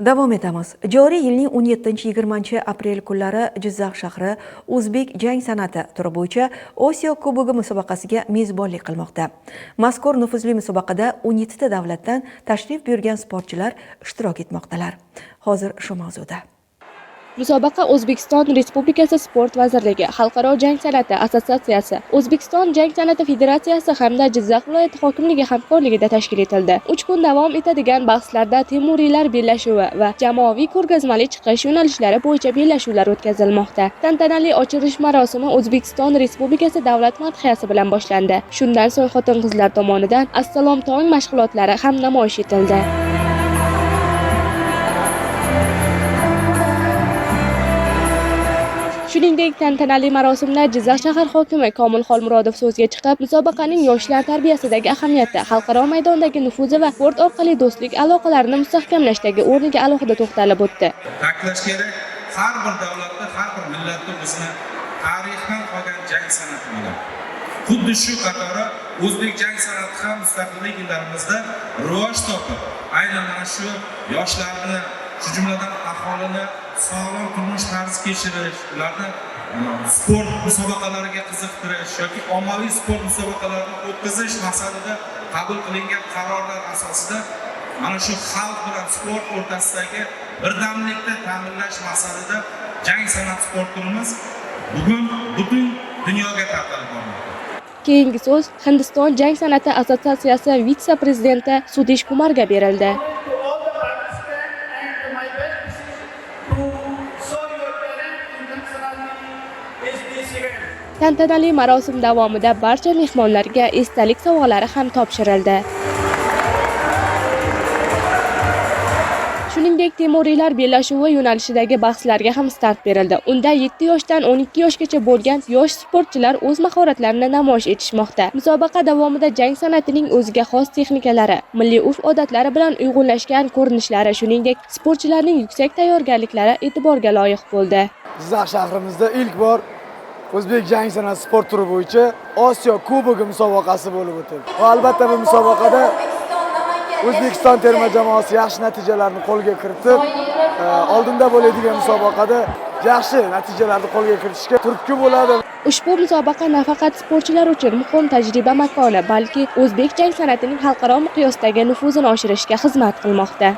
Davom etamiz. Joriy yilning 17-20 aprel kunlari Jizzax shahri O'zbek jang san'ati turi bo'yicha Osiyo Kubogi musobaqasiga mezbonlik qilmoqda. Mazkur nufuzli musobaqada 17 ta davlatdan tashrif buyurgan sportchilar ishtirok etmoqdalar. Hozir shu mavzuda. Musobaqa O'zbekiston Respublikasi Sport vazirligi, Xalqaro jang san'ati assotsiatsiyasi, O'zbekiston jang san'ati federatsiyasi hamda Jizzax viloyati hokimligi hamkorligida tashkil etildi. 3 kun davom etadigan bahslarda Temuriylar bellashuvi va jamoaviy ko'rgazmali chiqish yo'nalishlari bo'yicha bellashuvlar o'tkazilmoqda. Tantanali ochilish marosimi O'zbekiston Respublikasi davlat madhiyasi bilan boshlandi. Shundan so'ng xotin-qizlar tomonidan Assalom tong mashg'ulotlari ham namoyish etildi. Shuningdek, tantanali marosimda Jizzax shahar hokimi Komil Xolmurodov so'zga chiqib, musobaqaning yoshlar tarbiyasidagi ahamiyati, xalqaro maydondagi nufuzi va sport orqali do'stlik aloqalarini mustahkamlashdagi o'rniga alohida to'xtalib o'tdi. Ta'kidlash kerak, har bir davlatda, har bir millatda o'zini tarixdan qolgan jang san'ati bor. Xuddi shu qatori o'zbek jang san'ati ham mustaqillik yillarimizda rivoj topib, aynan mana shu yoshlarni, shu jumladan aholini sog'lom turmush tarzi kechirish, ularni sport musobaqalariga qiziqtirish yoki ommaviy sport musobaqalarini o'tkazish maqsadida qabul qilingan qarorlar asosida mana shu xalq bilan sport o'rtasidagi birdamlikni ta'minlash maqsadida jang san'at sport turimiz bugun butun dunyoga tarqalib bormoqda. Keyingi so'z Hindiston jang san'ati assotsiatsiyasi vitse-prezidenti Sudish Kumarga berildi. Tantanali marosim davomida barcha mehmonlarga esdalik sovg'alari ham topshirildi. Shuningdek, Temuriylar bellashuvi yo'nalishidagi bahslarga ham start berildi. Unda 7 yoshdan 12 yoshgacha bo'lgan yosh sportchilar o'z mahoratlarini namoyish etishmoqda. Musobaqa davomida jang san'atining o'ziga xos texnikalari, milliy urf-odatlari bilan uyg'unlashgan ko'rinishlari, shuningdek, sportchilarning yuksak tayyorgarliklari e'tiborga loyiq bo'ldi. Jizzax shahrimizda ilk bor O'zbek jang san'ati sport turi bo'yicha Osiyo Kubogi musobaqasi bo'lib o'tadi. Va albatta bu musobaqada O'zbekiston terma jamoasi yaxshi natijalarni qo'lga kiritib, oldinda bo'ladigan musobaqada yaxshi natijalarni qo'lga kiritishga turtki bo'ladi. Ushbu musobaqa nafaqat sportchilar uchun muhim tajriba makoni, balki o'zbek jang san'atining xalqaro miqyosdagi nufuzini oshirishga xizmat qilmoqda.